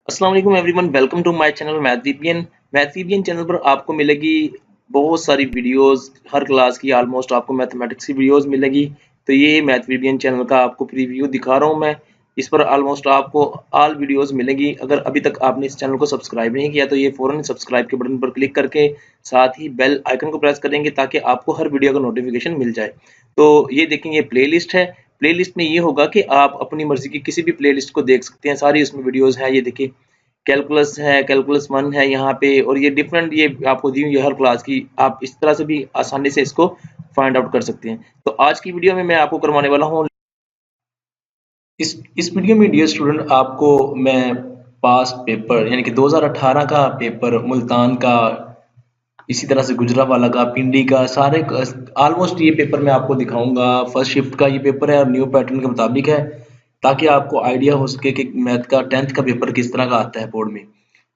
अस्सलाम वालेकुम everyone, welcome to my channel math VPN channel पर आपको मिलेगी बहुत सारी वीडियोस। हर क्लास की ऑलमोस्ट आपको मैथमेटिक्स की वीडियोस मिलेगी। तो ये मैथ वीपीएन चैनल का आपको प्रीव्यू दिखा रहा हूँ मैं। इस पर ऑलमोस्ट आपको ऑल वीडियोस मिलेगी। अगर अभी तक आपने इस चैनल को सब्सक्राइब नहीं किया तो ये फ़ौरन सब्सक्राइब के बटन पर क्लिक करके साथ ही बेल आइकन को प्रेस करेंगे ताकि आपको हर वीडियो का नोटिफिकेशन मिल जाए। तो ये देखेंगे प्लेलिस्ट है। प्लेलिस्ट में ये होगा कि आप अपनी मर्जी की किसी भी प्लेलिस्ट को देख सकते हैं। सारी उसमें वीडियोस हैं। ये देखिए कैलकुलस है, कैलकुलस 1 है यहाँ पे, और ये डिफरेंट ये आपको दी हुई है हर क्लास की। आप इस तरह से भी आसानी से इसको फाइंड आउट कर सकते हैं। तो आज की वीडियो में मैं आपको करवाने वाला हूँ इस वीडियो में डियर स्टूडेंट आपको मैं पास्ट पेपर यानी कि 2018 का पेपर मुल्तान का, इसी तरह से गुजरावाला का, पिंडी का, सारे ऑलमोस्ट ये पेपर मैं आपको दिखाऊंगा। फर्स्ट शिफ्ट का ये पेपर है और न्यू पैटर्न के मुताबिक है, ताकि आपको आइडिया हो सके कि मैथ का 10th का पेपर किस तरह का आता है बोर्ड में।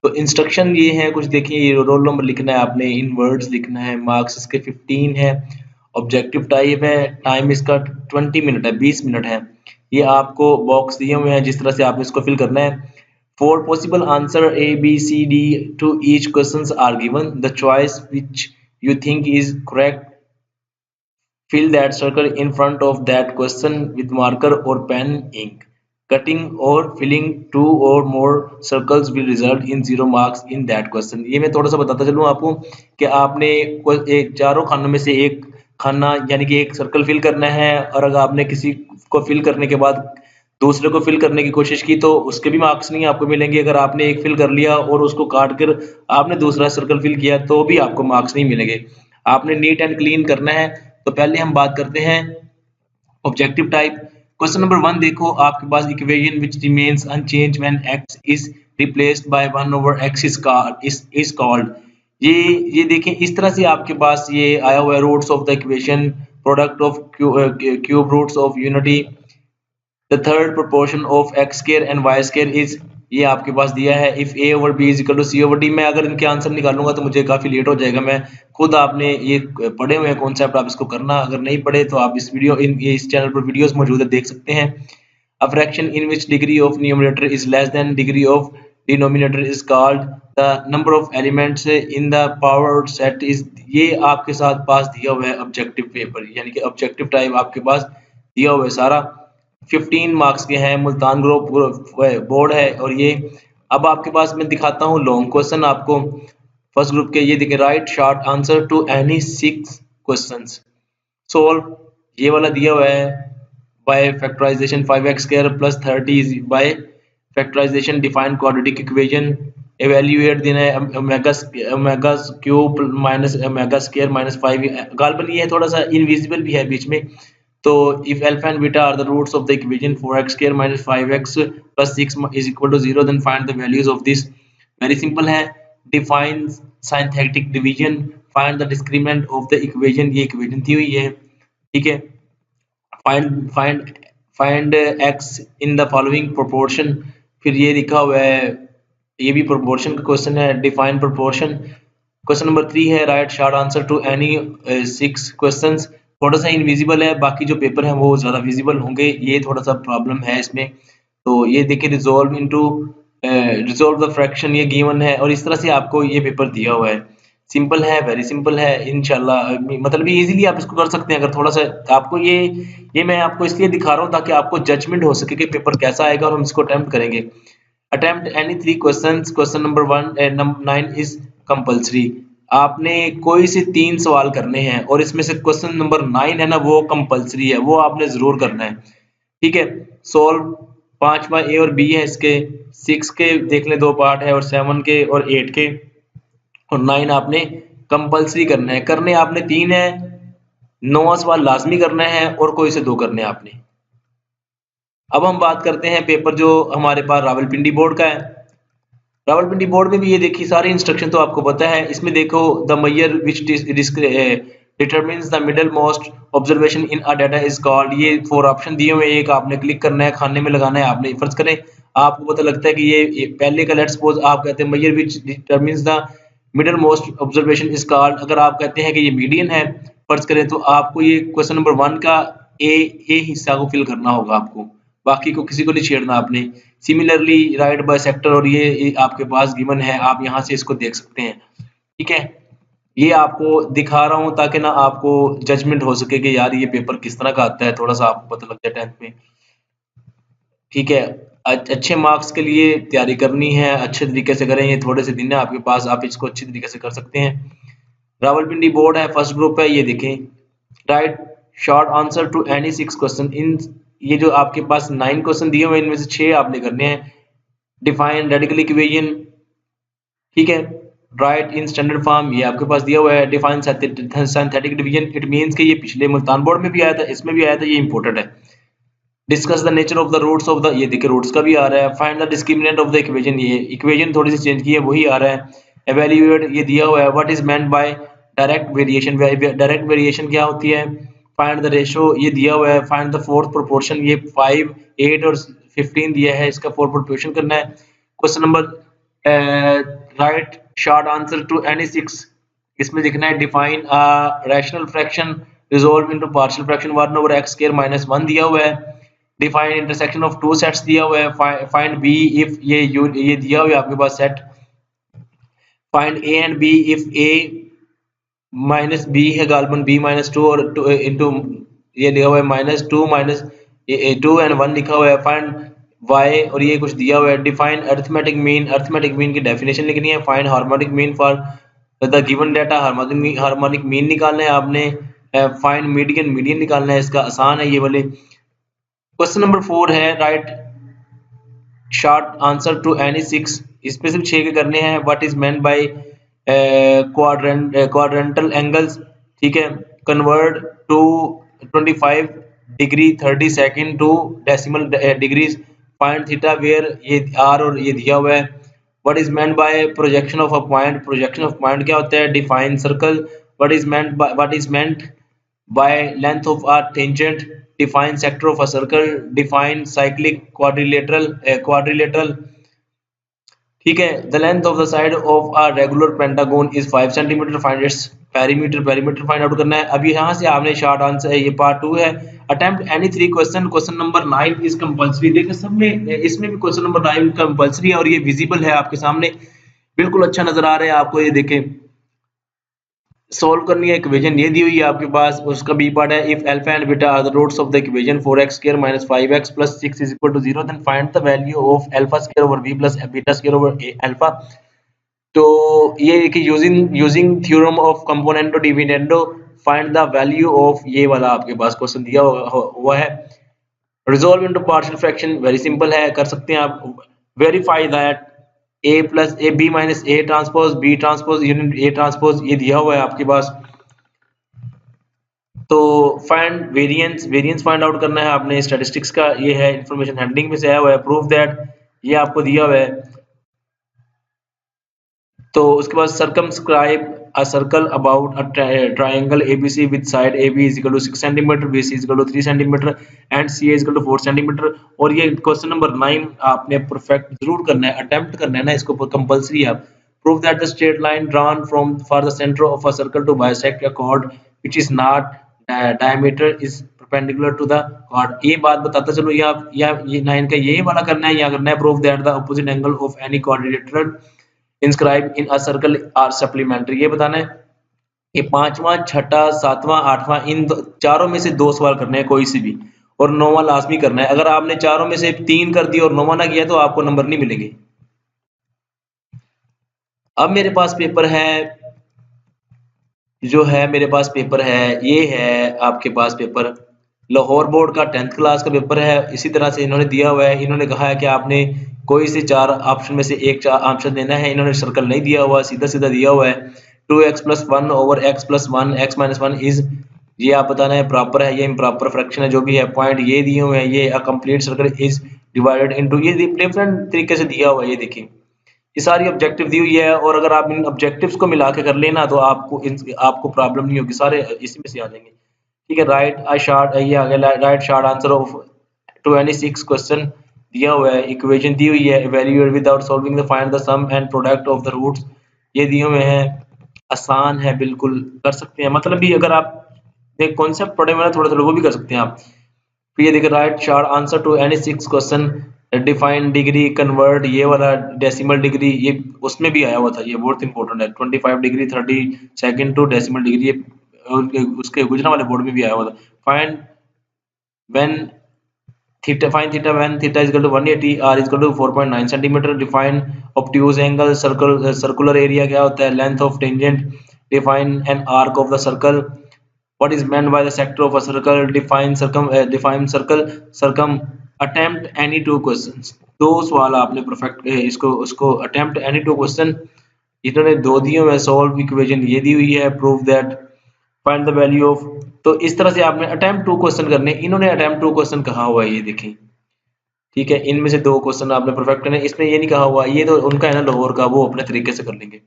तो इंस्ट्रक्शन ये है कुछ, देखिए ये रोल नंबर लिखना है आपने, इन वर्ड्स लिखना है, मार्क्स इसके 15 है, ऑब्जेक्टिव टाइप है, टाइम इसका 20 मिनट है, 20 मिनट है। ये आपको बॉक्स दिए हुए हैं, जिस तरह से आपने इसको फिल करना है। Four possible answer A, B, C, D to each questions are given. The choice which you think is correct, fill that circle in front of that question with marker or pen ink. Cutting or filling two or more circles will result in 0 marks in that question. ये मैं थोड़ा सा बताता चलूँ आपको कि आपने एक चारों खानों में से एक खाना यानी कि एक सर्कल फिल करना है, और अगर आपने किसी को फिल करने के बाद दूसरे को फिल करने की कोशिश की तो उसके भी मार्क्स नहीं आपको मिलेंगे। अगर आपने एक फिल कर लिया और उसको काट कर आपने दूसरा सर्कल फिल किया तो भी आपको मार्क्स नहीं मिलेंगे। आपने नीट एंड क्लीन करना है। तो पहले हम बात करते हैं ऑब्जेक्टिव टाइप। क्वेश्चन नंबर 1 देखो, आपके पास equation which remains unchanged when x is replaced by 1 over x is called. ये देखें, इस तरह से आपके पास ये आया हुआ है, roots of the equation, product of cube roots of unity, the third proportion of x square and y square is, ये आपके पास दिया है। If a over b is equal to c over d. मैं अगर इनके आंसर निकालूंगा तो मुझे काफी लेट हो जाएगा। मैं खुद, आपने ये पढ़े हुए हैं कॉन्सेप्ट, आप इसको करना। अगर नहीं पढ़े तो आप इस वीडियो इस चैनल पर वीडियोस मौजूद है, देख सकते हैं। A fraction in which degree of numerator is less than degree of denominator is called the number of elements in the power set is. ये आपके साथ पास दिया हुआ है ऑब्जेक्टिव पेपर, यानी कि ऑब्जेक्टिव टाइप आपके पास दिया हुआ है सारा। 15 मार्क्स के हैं, मुल्तान ग्रुप बोर्ड है। और ये अब आपके पास मैं दिखाता हूँ लॉन्ग क्वेश्चन आपको फर्स्ट ग्रुप के। ये देखिए, write short answer to any 6 questions, solve. ये वाला दिया हुआ है by factorization 5x square plus 30 by factorization define quadratic equation, evaluate देना है omega cube minus omega square minus 5। गालबन ये है, थोड़ा सा इनविजिबल भी है बीच में। तो if alpha and beta are the roots of the equation 4x square minus 5x plus 6 is equal to 0, then find the values of this. very simple है। define synthetic division, find the discriminant of the equation, ये equation दी हुई है, ठीक है। find x in the following proportion, फिर ये लिखा हुआ है, ये भी proportion का क्वेश्चन है। define proportion। क्वेश्चन नंबर 3 है, write short answer to any 6 questions. थोड़ा सा इनविजिबल है, बाकी जो पेपर हैं वो ज़्यादा विजिबल होंगे, ये थोड़ा सा प्रॉब्लम है इसमें। तो ये देखिए, रिजोल्व द फ्रैक्शन, ये गिवन है, और इस तरह से आपको ये पेपर दिया हुआ है। सिंपल है, वेरी सिंपल है इंशाल्लाह। मतलब ये इजीली आप इसको कर सकते हैं। अगर थोड़ा सा आपको ये मैं आपको इसलिए दिखा रहा हूँ ताकि आपको जजमेंट हो सके कि पेपर कैसा आएगा, और हम इसको अटेम्प्ट करेंगे। Attempt any 3 questions. Question number 9 is compulsory. आपने कोई से 3 सवाल करने हैं, और इसमें से क्वेश्चन नंबर 9 है ना, वो कंपल्सरी है, वो आपने जरूर करना है, ठीक है। सोल्व। 5 ए और बी है इसके, 6 के देख लें 2 पार्ट है, और 7 के और 8 के, और 9 आपने कंपल्सरी करना है। करने आपने 3 है, 9वां सवाल लाजमी करना है, और कोई से 2 करने आपने। अब हम बात करते हैं पेपर जो हमारे पास रावलपिंडी बोर्ड का है। रावलपिंडी बोर्ड में भी ये देखिए, सारे इंस्ट्रक्शन तो आपको पता है। इसमें देखो, the measure which determines the middle most observation in a data is called. ये 4 ऑप्शन दिए हुए हैं, एक आपने क्लिक करना है, खाने में लगाना है आपने। फर्ज करें आपको पता लगता है कि ये पहले का, लेट्स सपोज आप कहते हैं measure which determines the middle most observation is called. अगर आप कहते हैं कि ये मीडियन है, फर्ज करें, तो आपको ये क्वेश्चन नंबर 1 का ए हिस्सा को फिल करना होगा आपको, बाकी को किसी को नहीं छेड़ना आपने। सिमिलरली राइट बाय सेक्टर, और ये आपके पास गिवन है, आप यहाँ से इसको देख सकते हैं। ठीक है, ये आपको दिखा रहा हूँ ताकि ना आपको जजमेंट हो सके कि यार ये पेपर किस तरह का आता है, थोड़ा सा आपको पता लग जाए 10th में। ठीक है, अच्छे मार्क्स के लिए तैयारी करनी है, अच्छे तरीके से करें, ये थोड़े से दिन है आपके पास, आप इसको अच्छी तरीके से कर सकते हैं। रावलपिंडी बोर्ड है, फर्स्ट ग्रुप है, ये देखें, write short answer to any 6 question in, ये जो आपके पास 9 क्वेश्चन दिए हुए हैं इनमें से 6 आपने करने हैं। डिफाइन रेडिकल इक्वेशन, ठीक है, राइट इन स्टैंडर्ड फॉर्म, ये आपके पास दिया हुआ है। Define synthetic division, it means कि ये पिछले मुल्तान बोर्ड में भी आया था, इसमें भी आया था, ये इंपॉर्टेंट है। Discuss the nature of the roots of the, ये देखिए रूट्स का भी आ रहा है। Find the discriminant of the equation, ये इक्वेशन थोड़ी सी चेंज की है, वही आ रहा है। एवेल्यूएट, ये दिया हुआ है। What is meant bye direct variation, direct variation क्या होती है। फाइंड द रेशियो, ये दिया हुआ है। फाइंड द फोर्थ प्रोपोर्शन, ये 5, 8 और 15 दिया है, इसका फोर्थ प्रोपोर्शन करना है। Question number write short answer to any 6, इसमें लिखना है define a rational fraction resolve into partial fraction 1 over x square minus 1 दिया हुआ है। Define intersection of two sets दिया हुआ है। फाइंड बी इफ ये दिया हुआ है आपके पास set. Find a and b if a minus b है गालबन बी माइनस 2 और इंटू ये दिया हुआ है माइनस 2 माइनस 2 एंड 1 लिखा हुआ है। फाइंड वाई, और ये कुछ दिया हुआ है। Define arithmetic mean, arithmetic mean की डेफिनेशन लिखनी है। Find harmonic mean for the given data, harmonic mean निकालना है आपने। फाइंड मीडियन, मीडियन निकालना है, इसका आसान है ये वाले। क्वेश्चन नंबर 4 है write short answer to any 6, इसमें सिर्फ 6 के करने हैं। What is meant by quadrantal angles, ठीक है, convert to 25 degree 30 second to decimal degrees. Find theta where, ये आर और ये दिया हुआ है। What is meant by projection of a point, projection of point क्या होता है। Define circle, what is meant by length of a tangent. Define sector of a circle. Define cyclic quadrilateral, ठीक है। The length of the side of a regular pentagon is 5 centimetre. Find its perimeter, perimeter find out करना है। अब यहाँ से आपने short answer, ये part 2 है। Attempt any 3 question, question number 9 is compulsory. देखिए सब में, इसमें भी क्वेश्चन नंबर 9 कंपल्सरी है और ये विजिबल है आपके सामने, बिल्कुल अच्छा नजर आ रहा है आपको। ये देखें, सोल्व करनी है इक्वेशन, ये दी हुई है आपके पास, उसका बी पार्ट है। If alpha and beta are the roots of the equation 4x square minus 5x plus 6 is equal to 0, then find the value of alpha square over b plus beta square over alpha. तो ये कि using theorem of componendo dividendo find the value of, ये वाला आपके पास question दिया हुआ है। Resolve into partial fraction, very simple है, कर सकते हैं आप। Verify that a plus A B minus A transpose B transpose unit A transpose, ये दिया हुआ है आपके पास। तो find variance, variance find out करना है आपने स्टैटिस्टिक्स का, ये है इंफॉर्मेशन हैंडलिंग में से आया हुआ है। प्रूफ दैट, ये आपको दिया हुआ है। तो उसके बाद circumscribe a circle about a triangle ABC with side AB is equal to 6 centimetre, BC is equal to 3 centimetre and CA is equal to 4 centimetre. और ये क्वेश्चन नंबर 9 आपने परफेक्ट जरूर करना है, अटेम्प्ट करना है ना, इसको कंपलसरी है। Prove that the straight line drawn from for the centre of a circle to bisect a chord which is not diameter is perpendicular to the chord। ये बात बताता चलो, ये 9 का ये वाला करना है, यहाँ करना है। Prove that the opposite angle of any quadrilateral inscribe in a circle are supplementary, ये बताना है। ये 5वां, 6वां, 7वां, 8वां, इन चारों में से 2 सवाल करने हैं कोई से भी, और 9वां लाजमी करना है। अगर आपने चारों में से 3 कर दिया और 9वां ना किया तो आपको नंबर नहीं मिलेंगे। अब मेरे पास पेपर है, जो है मेरे पास पेपर है, ये है आपके पास पेपर लाहौर बोर्ड का 10th क्लास का पेपर है। इसी तरह से इन्होंने दिया हुआ है, इन्होंने कहा है कि आपने कोई से 4 ऑप्शन में से एक ऑप्शन देना है। इन्होंने सर्कल नहीं दिया हुआ, सीधा सीधा दिया हुआ है 2x plus 1 over x plus 1 x minus 1 is, ये आप बताना है प्रॉपर है, ये इम्प्रॉपर फ्रैक्शन है, जो भी है। पॉइंट ये दिए हुए हैं, ये a complete circle is divided into, ये डिफरेंट तरीके से दिया हुआ है। ये देखिए, ये सारी ऑब्जेक्टिव दी हुई है, और अगर आप इन ऑब्जेक्टिव्स को मिला के कर लेना तो आपको प्रॉब्लम नहीं होगी, सारे इसी में से आ जाएंगे। ठीक है, राइट अ शॉर्ट, ये आ गया write short answer of to any 6 question दिया हुआ है। इक्वेशन दी हुई है, evaluate without solving the find the sum and product of the roots, ये दिए हुए हैं। आसान है, बिल्कुल कर सकते हैं, मतलब भी अगर आप एक कॉन्सेप्ट पढ़े हुए हैं थोड़ा थोड़ा वो भी कर सकते हैं आप। फिर ये देखिए write short answer to any 6 question define degree convert, ये वाला डेसिमल डिग्री, ये उसमें भी आया हुआ था, ये बहुत इंपॉर्टेंट है। 25 degree 30 second to decimal degree, ये उसके गुजरा वाले बोर्ड में भी आया हुआ था। Find when theta, fine theta when theta is equal to 180, r is equal to 4.9 centimetre. Define obtuse angle, circle circular area क्या होता है, length of tangent. Define an arc of the circle, what is meant by the sector of a circle, define circum attempt any two questions। दो सवाल आपने perfect इसको उसको attempt any two question, इन्होंने दो दिए हुए, solve equation ये दी हुई है, prove that, find the value of। तो इस तरह से आपने attempt two question करने, इन्होंने attempt two question कहा हुआ है, ये देखें, ठीक है। इनमें से दो क्वेश्चन आपने परफेक्ट करने, इसमें ये नहीं कहा हुआ, ये तो उनका है ना लाहौर का, वो अपने तरीके से कर लेंगे।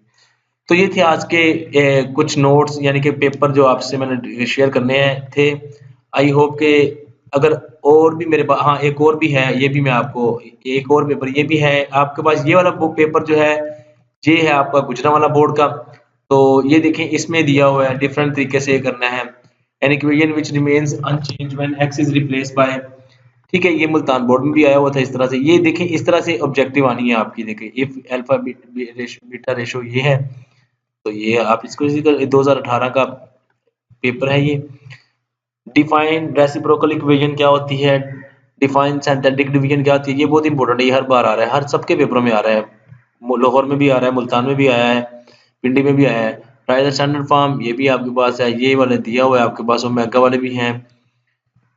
तो ये थे आज के कुछ नोट्स, यानी कि पेपर जो आपसे मैंने शेयर करने हैं थे। आई होप के अगर और भी मेरे पास, हाँ एक और भी है, ये भी मैं आपको, एक और पेपर ये भी है आपके पास, ये वाला पेपर जो है ये है आपका गुजरांवाला बोर्ड का। तो ये देखें, इसमें दिया हुआ है डिफरेंट तरीके से करना है। An equation which remains unchanged when x is replaced bye, ठीक है, ये मुल्तान बोर्ड में भी आया हुआ था इस तरह से। ये देखें, इस तरह से ऑब्जेक्टिव आनी है आपकी, देखें इफ अल्फा बीटा रेशो ये है, तो ये आप इसको 2018 का पेपर है ये। डिफाइन रेसिप्रोकल इक्वेशन क्या होती है, डिफाइन सिंथेटिक डिवीजन क्या होती है, ये बहुत इंपॉर्टेंट है, ये हर बार आ रहा है, हर सबके पेपरों में आ रहा है, लाहौर में भी आ रहा है, मुल्तान में भी आया है, पिंडी में भी आया है। राइट स्टैंडर्ड फॉर्म ये भी आपके पास है, ये वाले दिया हुआ है आपके पास, ओमेगा वाले भी हैं,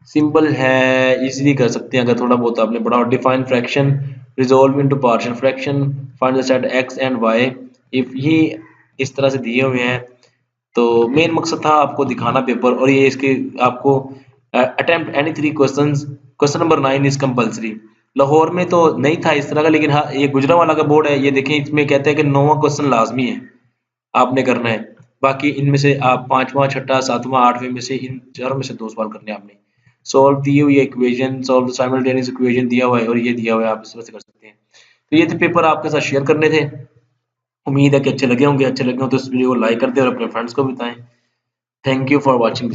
सिंपल है, इजीली कर सकते हैं अगर थोड़ा बहुत आपने पढ़ा। और define fraction, resolve into partial fraction, find the set X and Y, if ये इस तरह से दिए हुए हैं। तो मेन मकसद था आपको दिखाना पेपर, और ये इसके आपको attempt any three questions, question number 9 is compulsory. Lahore में तो नहीं था इस तरह का, लेकिन हाँ ये गुजरांवाला का बोर्ड है, ये देखें इसमें कहते हैं कि 9वां क्वेश्चन लाजमी है आपने करना है, बाकी इनमें से आप 5वां 6वां 7वां 8वें में से इन चारों में से 2 सवाल करने हैं आपने। सॉल्व दी हुई इक्वेशन, सॉल्व साइमल्टेनियस इक्वेशन दिया हुआ है, और ये दिया हुआ है, आप इस तरह से कर सकते हैं। तो ये थे पेपर आपके साथ शेयर करने थे, उम्मीद है कि अच्छे लगे होंगे, अच्छे लगे हो तो इस वीडियो को लाइक कर दें और अपने फ्रेंड्स को बताएं। Thank you for watching.